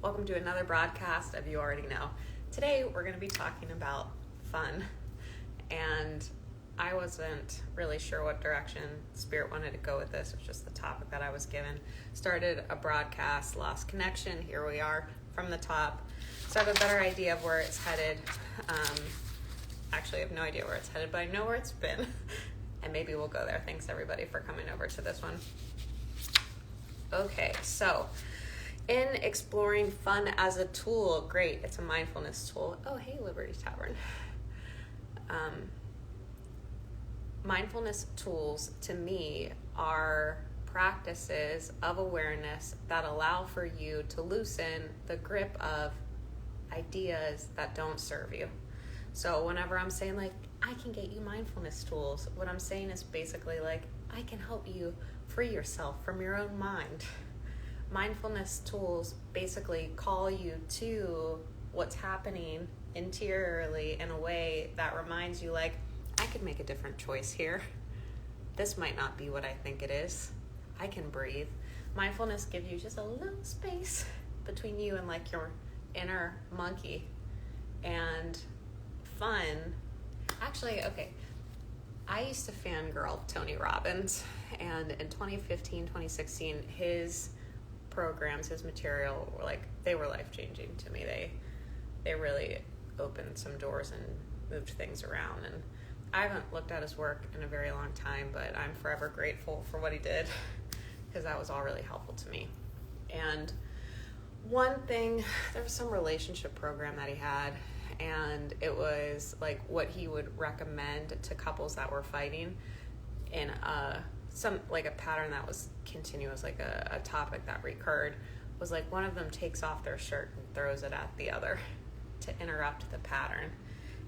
Welcome to another broadcast of You Already Know. Today we're going to be talking about fun, and I wasn't really sure what direction Spirit wanted to go with this. It was just the topic that I was given. Started a broadcast, lost connection. Here we are from the top. So I have a better idea of where it's headed. Actually, I have no idea where it's headed, but I know where it's been, and maybe we'll go there. Thanks everybody for coming over to this one. Okay, so in exploring fun as a tool, great, it's a mindfulness tool. Oh, hey, Liberty Tavern. Mindfulness tools, to me, are practices of awareness that allow for you to loosen the grip of ideas that don't serve you. So whenever I'm saying, like, I can get you mindfulness tools, what I'm saying is basically, like, I can help you free yourself from your own mind. Mindfulness tools basically call you to what's happening interiorly in a way that reminds you, like, I could make a different choice here. This might not be what I think it is. I can breathe. Mindfulness gives you just a little space between you and, like, your inner monkey. And fun, actually, okay, I used to fangirl Tony Robbins, and in 2015, 2016, his programs, his material, they were life-changing to me. They really opened some doors and moved things around, and I haven't looked at his work in a very long time, but I'm forever grateful for what he did, because that was all really helpful to me. And one thing, there was some relationship program that he had, and it was like what he would recommend to couples that were fighting in a pattern that was continuous, like a topic that recurred, was like one of them takes off their shirt and throws it at the other to interrupt the pattern.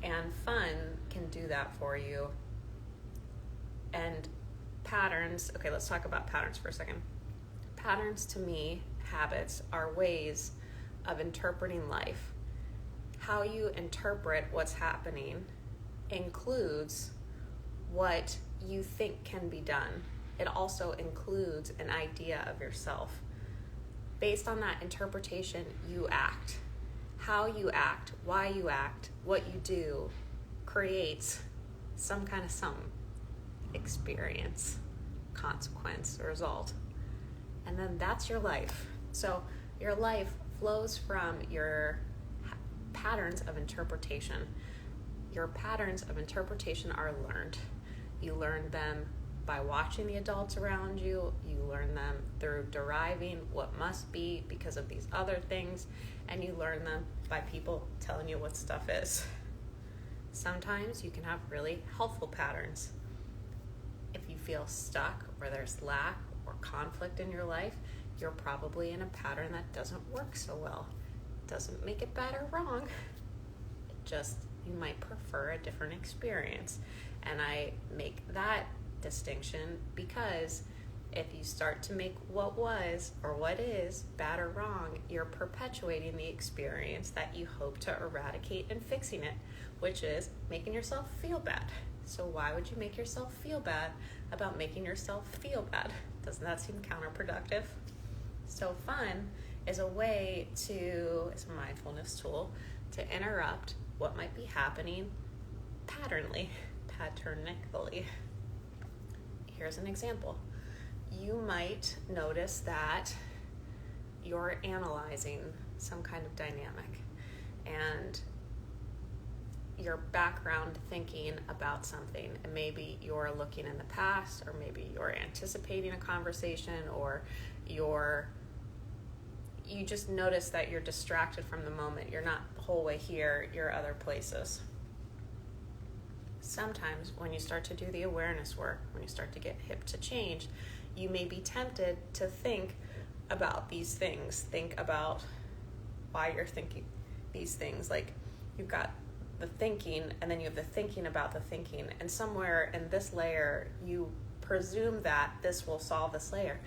And fun can do that for you. And patterns, okay, let's talk about patterns for a second. Patterns, to me, habits, are ways of interpreting life. How you interpret what's happening includes what you think can be done. It also includes an idea of yourself. Based on that interpretation, you act. How you act, why you act, what you do creates some kind of experience, consequence, or result. And then that's your life. So your life flows from your patterns of interpretation. Your patterns of interpretation are learned. You learn them by watching the adults around you. You learn them through deriving what must be because of these other things. And you learn them by people telling you what stuff is. Sometimes you can have really helpful patterns. If you feel stuck or there's lack or conflict in your life, you're probably in a pattern that doesn't work so well. Doesn't make it bad or wrong. It just, you might prefer a different experience. And I make that distinction because if you start to make what was or what is bad or wrong, you're perpetuating the experience that you hope to eradicate and fixing it, which is making yourself feel bad. So why would you make yourself feel bad about making yourself feel bad? Doesn't that seem counterproductive? So fun is a way to, it's a mindfulness tool, to interrupt what might be happening patternically. Here's an example. You might notice that you're analyzing some kind of dynamic, and your background thinking about something, and maybe you're looking in the past, or maybe you're anticipating a conversation, or you just notice that you're distracted from the moment. You're not the whole way here, you're other places. Sometimes when you start to do the awareness work, when you start to get hip to change, you may be tempted to think about these things. Think about why you're thinking these things. Like, you've got the thinking, and then you have the thinking about the thinking. And somewhere in this layer, you presume that this will solve this layer.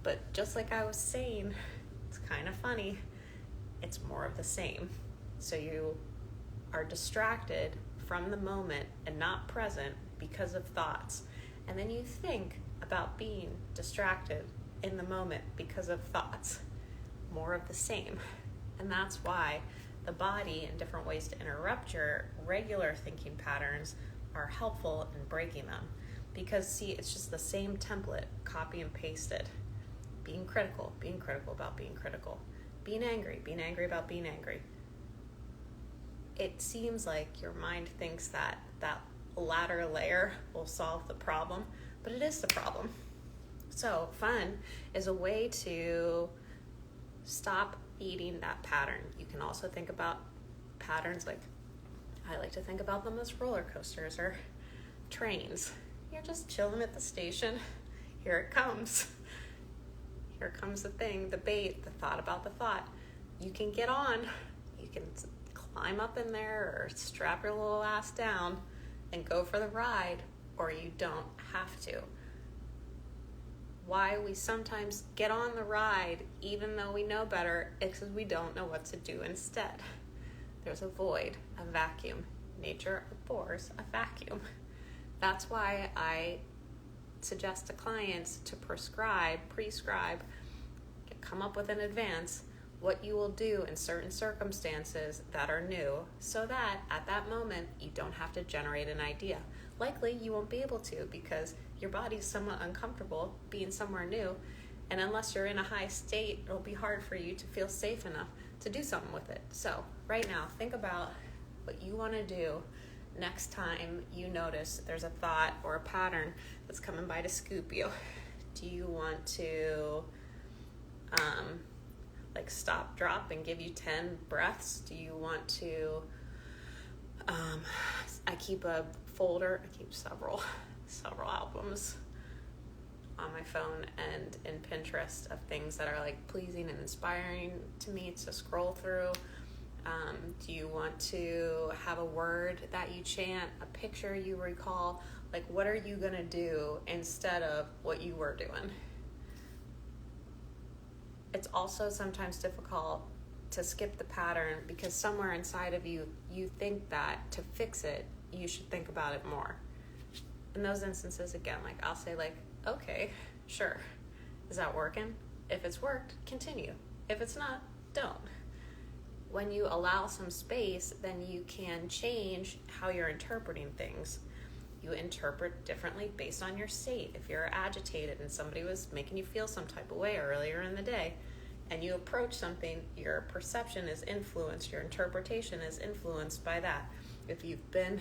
But just like I was saying, it's kind of funny. It's more of the same. So you are distracted from the moment and not present because of thoughts. And then you think about being distracted in the moment because of thoughts. More of the same. And that's why the body and different ways to interrupt your regular thinking patterns are helpful in breaking them. Because, see, it's just the same template, copy and pasted. Being critical about being critical. Being angry about being angry. It seems like your mind thinks that that latter layer will solve the problem, but it is the problem. So fun is a way to stop feeding that pattern. You can also think about patterns like, I like to think about them as roller coasters or trains. You're just chilling at the station. Here it comes. Here comes the thing, the bait, the thought about the thought. You can get on. You can climb up in there or strap your little ass down and go for the ride, or you don't have to. Why we sometimes get on the ride even though we know better is because we don't know what to do instead. There's a void, a vacuum. Nature abhors a vacuum. That's why I suggest to clients to prescribe, come up with in advance what you will do in certain circumstances that are new, so that at that moment you don't have to generate an idea. Likely you won't be able to, because your body's somewhat uncomfortable being somewhere new, and unless you're in a high state, it'll be hard for you to feel safe enough to do something with it. So right now, think about what you want to do next time you notice there's a thought or a pattern that's coming by to scoop you. Do you want to stop, drop, and give you 10 breaths? Do you want to I keep a folder, I keep several albums on my phone and in Pinterest of things that are like pleasing and inspiring to me to scroll through. Do you want to have a word that you chant, a picture you recall? Like, what are you gonna do instead of what you were doing? It's also sometimes difficult to skip the pattern because somewhere inside of you, you think that to fix it, you should think about it more. In those instances, again, like I'll say like, okay, sure. Is that working? If it's worked, continue. If it's not, don't. When you allow some space, then you can change how you're interpreting things. You interpret differently based on your state. If you're agitated and somebody was making you feel some type of way earlier in the day, and you approach something, your perception is influenced, your interpretation is influenced by that. If you've been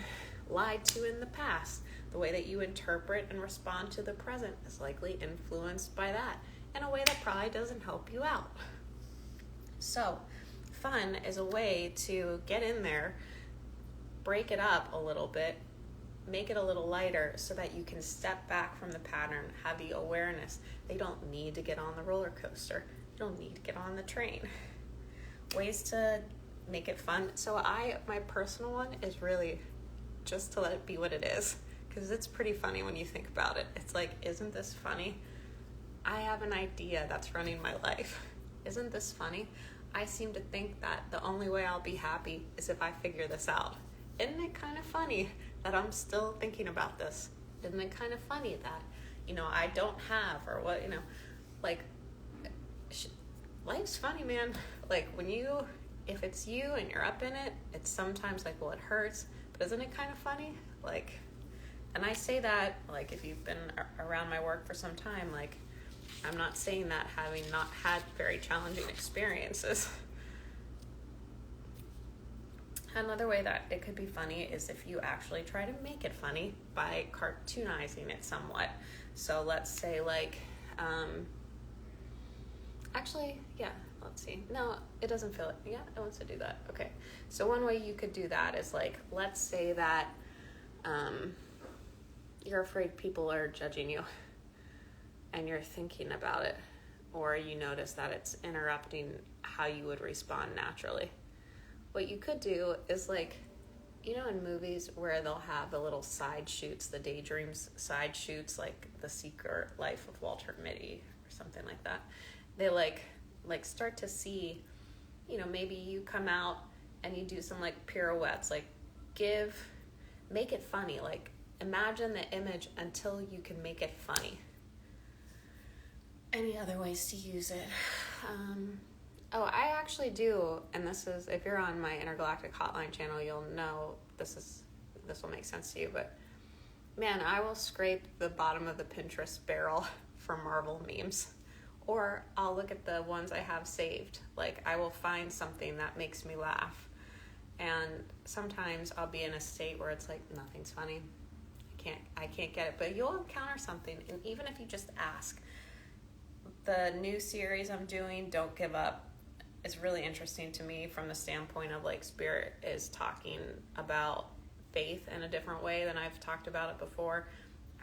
lied to in the past, the way that you interpret and respond to the present is likely influenced by that in a way that probably doesn't help you out. So, fun is a way to get in there, break it up a little bit, make it a little lighter so that you can step back from the pattern, have the awareness. They don't need to get on the roller coaster. You don't need to get on the train. Ways to make it fun. So my personal one is really just to let it be what it is, because it's pretty funny when you think about it. It's like, isn't this funny? I have an idea that's running my life. Isn't this funny? I seem to think that the only way I'll be happy is if I figure this out. Isn't it kind of funny that I'm still thinking about this? Isn't it kind of funny that, I don't have, or what, life's funny, man. Like, if it's you and you're up in it, it's sometimes like, well, it hurts, but isn't it kind of funny? Like, and I say that, like, if you've been around my work for some time, like, I'm not saying that having not had very challenging experiences. Another way that it could be funny is if you actually try to make it funny by cartoonizing it somewhat. So let's say let's see. No, it doesn't feel it. Yeah, it wants to do that. Okay. So one way you could do that is let's say that you're afraid people are judging you and you're thinking about it, or you notice that it's interrupting how you would respond naturally. What you could do is in movies where they'll have the little side shoots, the daydreams side shoots, like The Secret Life of Walter Mitty or something like that. They start to see, maybe you come out and you do some pirouettes, make it funny, imagine the image until you can make it funny. Any other ways to use it? Oh, I actually do, and this is, if you're on my Intergalactic Hotline channel, you'll know this will make sense to you, but man, I will scrape the bottom of the Pinterest barrel for Marvel memes. Or I'll look at the ones I have saved. Like, I will find something that makes me laugh. And sometimes I'll be in a state where it's like, nothing's funny. I can't get it. But you'll encounter something, and even if you just ask. The new series I'm doing, Don't Give Up, is really interesting to me from the standpoint of, like, Spirit is talking about faith in a different way than I've talked about it before.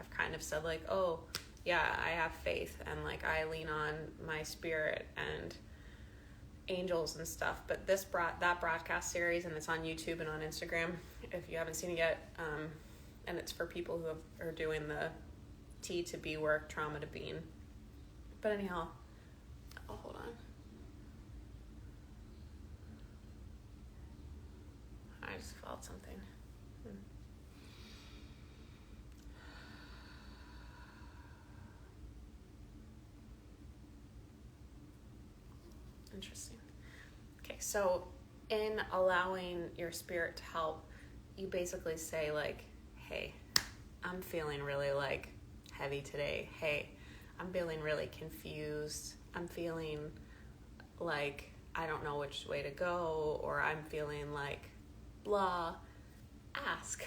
I've kind of said, like, oh, yeah, I have faith, and, like, I lean on my spirit and angels and stuff. But that broadcast series, and it's on YouTube and on Instagram if you haven't seen it yet, and it's for people who are doing the T to B work, trauma to being. But anyhow, oh, hold on. I just felt something. Interesting. Okay, so in allowing your spirit to help, you basically say, like, hey, I'm feeling really, like, heavy today. Hey, I'm feeling really confused. I'm feeling like I don't know which way to go, or I'm feeling like blah. Ask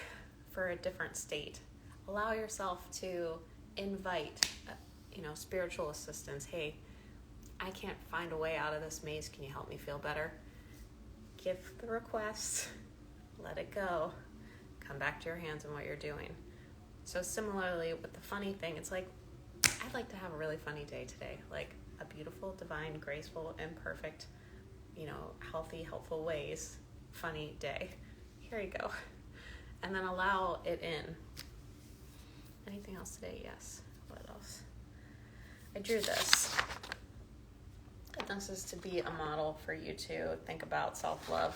for a different state. Allow yourself to invite, spiritual assistance. Hey, I can't find a way out of this maze. Can you help me feel better? Give the request. Let it go. Come back to your hands and what you're doing. So similarly with the funny thing, it's like, I'd like to have a really funny day today. Like a beautiful, divine, graceful, imperfect, healthy, helpful ways, funny day. Here you go. And then allow it in. Anything else today? Yes. What else? I drew this. And this is to be a model for you to think about self-love.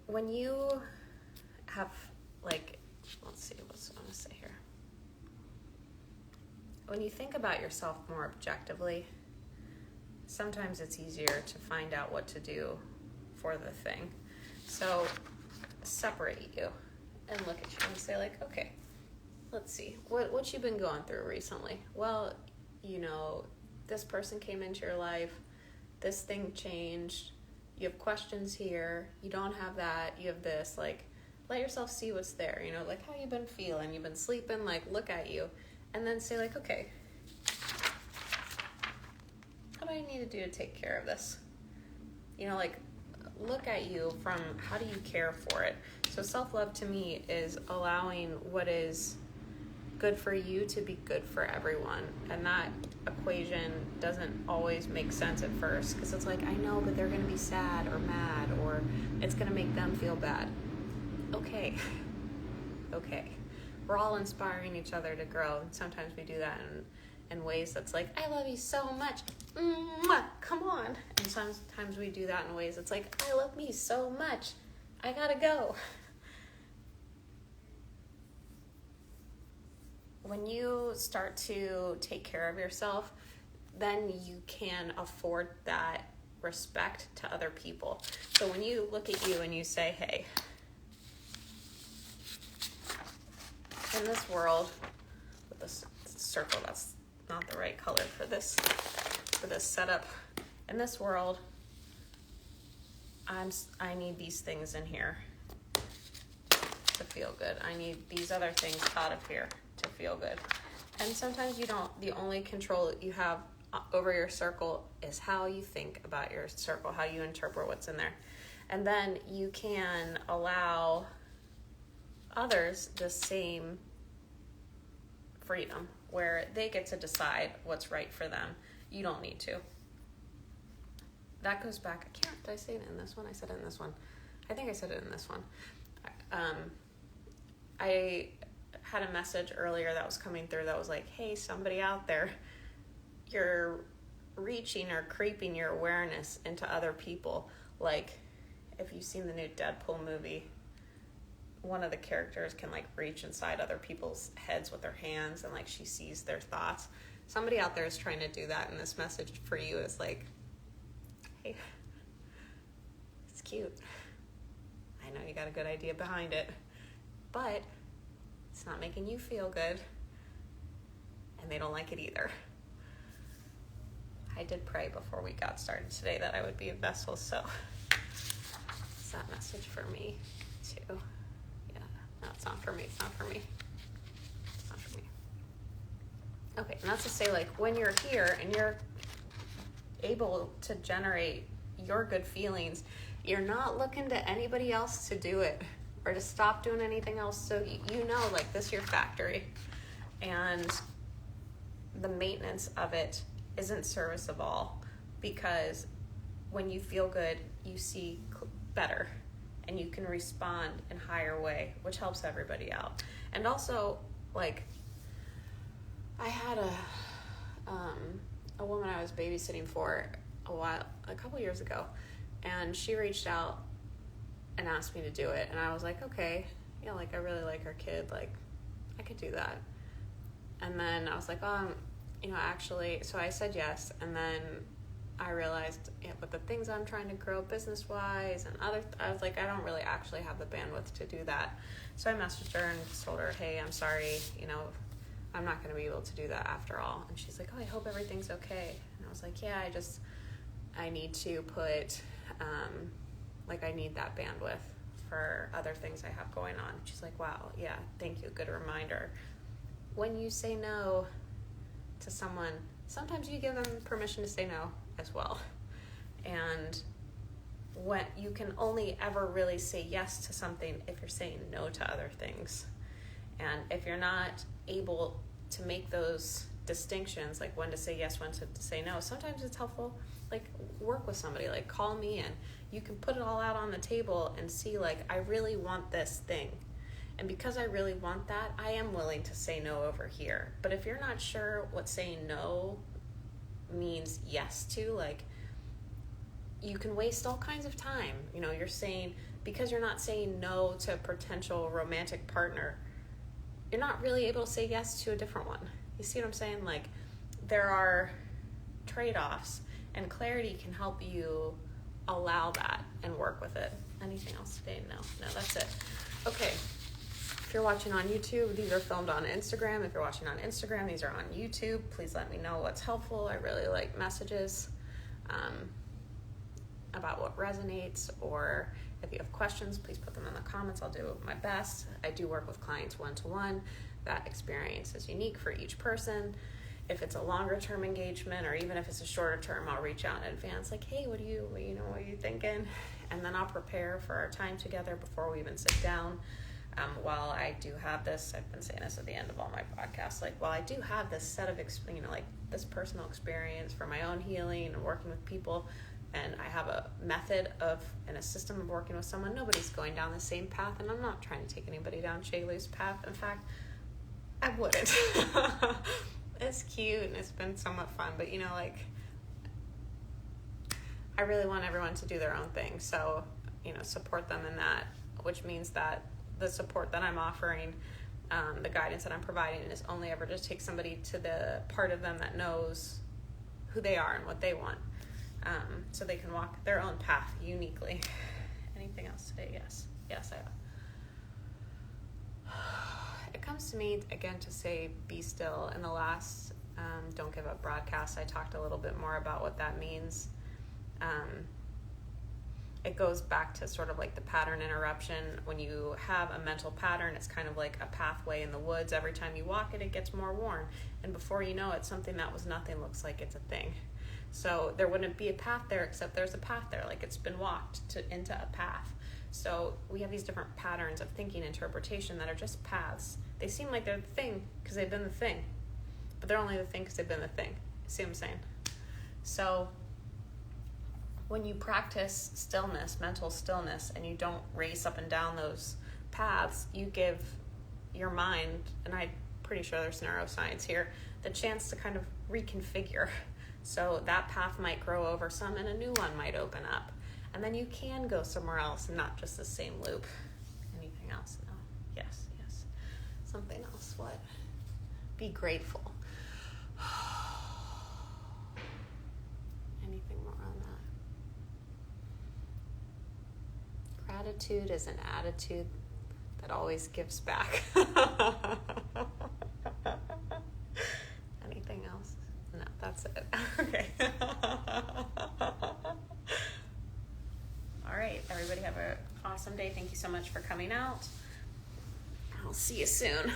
When you have, like, let's see, what's I want to say here. When you think about yourself more objectively, sometimes it's easier to find out what to do for the thing. So separate you and look at you and say, like, okay, let's see, what you been going through recently? Well, this person came into your life, this thing changed, you have questions here, you don't have that, you have this. Like, let yourself see what's there, like how you've been feeling, you've been sleeping, like, look at you, and then say, like, okay, what do I need to do to take care of this? Like, look at you from how do you care for it. So self-love to me is allowing what is good for you to be good for everyone. And that equation doesn't always make sense at first, because it's like, I know, but they're going to be sad or mad, or it's going to make them feel bad. Okay. We're all inspiring each other to grow. And sometimes we do that in ways that's like, I love you so much. Mwah, come on. And sometimes we do that in ways that's like, I love me so much. I gotta go. When you start to take care of yourself, then you can afford that respect to other people. So when you look at you and you say, hey, in this world, with this circle that's not the right color for this setup, in this world, I need these things in here to feel good. I need these other things out of here to feel good. And sometimes you don't. The only control that you have over your circle is how you think about your circle, how you interpret what's in there. And then you can allow others the same freedom where they get to decide what's right for them. You don't need to. That goes back, did I say it in this one? I said it in this one. I think I said it in this one. I had a message earlier that was coming through that was like, hey, somebody out there, you're reaching or creeping your awareness into other people. Like, if you've seen the new Deadpool movie, one of the characters can, like, reach inside other people's heads with their hands, and, like, she sees their thoughts. somebody out there is trying to do that, and this message for you is like, hey, it's cute. I know you got a good idea behind it, but it's not making you feel good, and they don't like it either. I did pray before we got started today that I would be a vessel, so it's that message for me too. Yeah, no, it's not for me. It's not for me. It's not for me. Okay, and that's to say, like, when you're here and you're able to generate your good feelings, you're not looking to anybody else to do it or to stop doing anything else. So you know, like, this is your factory, and the maintenance of it isn't service of all, because when you feel good, you see better and you can respond in a higher way, which helps everybody out. And also, like, I had a woman I was babysitting for a couple years ago, and she reached out and asked me to do it, and I was like, okay, yeah, like, I really like her kid, like, I could do that. And then I was like, actually, so I said yes, and then I realized, with the things I'm trying to grow business-wise and I was like, I don't really actually have the bandwidth to do that. So I messaged her and just told her, hey, I'm sorry, I'm not going to be able to do that after all. And she's like, oh, I hope everything's okay. And I was like, yeah, I need to put, I need that bandwidth for other things I have going on. She's like, wow, yeah, thank you, good reminder. When you say no to someone, sometimes you give them permission to say no as well. And when you can only ever really say yes to something if you're saying no to other things. And if you're not able to make those distinctions, like when to say yes, when to say no, sometimes it's helpful, like, work with somebody, like, call me and you can put it all out on the table and see, like, I really want this thing. And because I really want that, I am willing to say no over here. But if you're not sure what saying no means yes to, like, you can waste all kinds of time. You're saying, because you're not saying no to a potential romantic partner, you're not really able to say yes to a different one. You see what I'm saying? Like, there are trade-offs, and clarity can help you allow that and work with it. Anything else today? No, that's it. Okay. If you're watching on YouTube, these are filmed on Instagram. If you're watching on Instagram, these are on YouTube. Please let me know what's helpful. I really like messages about what resonates, or if you have questions, please put them in the comments. I'll do my best. I do work with clients one-to-one. That experience is unique for each person. If it's a longer term engagement, or even if it's a shorter term, I'll reach out in advance, like, hey, what are you thinking? And then I'll prepare for our time together before we even sit down. While I do have this, I've been saying this at the end of all my podcasts, like, while I do have this set of, this personal experience for my own healing and working with people, and I have a method and a system of working with someone, nobody's going down the same path, and I'm not trying to take anybody down Shaylee's path. In fact, I wouldn't. It's cute, and it's been somewhat fun, but, I really want everyone to do their own thing, so, support them in that, which means that the support that I'm offering, the guidance that I'm providing, is only ever just take somebody to the part of them that knows who they are and what they want, so they can walk their own path uniquely. Anything else today? Yes, I have. It comes to me, again, to say be still. In the last Don't Give Up broadcast, I talked a little bit more about what that means. It goes back to sort of like the pattern interruption. When you have a mental pattern, it's kind of like a pathway in the woods. Every time you walk it, it gets more worn. And before you know it, something that was nothing looks like it's a thing. So there wouldn't be a path there, except there's a path there, like it's been walked into a path. So we have these different patterns of thinking, interpretation, that are just paths. They seem like they're the thing because they've been the thing, but they're only the thing because they've been the thing. See what I'm saying? So when you practice stillness, mental stillness, and you don't race up and down those paths, you give your mind, and I'm pretty sure there's neuroscience here, the chance to kind of reconfigure. So that path might grow over some and a new one might open up. And then you can go somewhere else and not just the same loop. Anything else? No? Yes. Something else. What? Be grateful. gratitude is an attitude that always gives back. Anything else? No, that's it. Okay. All right, everybody have an awesome day. Thank you so much for coming out. I'll see you soon.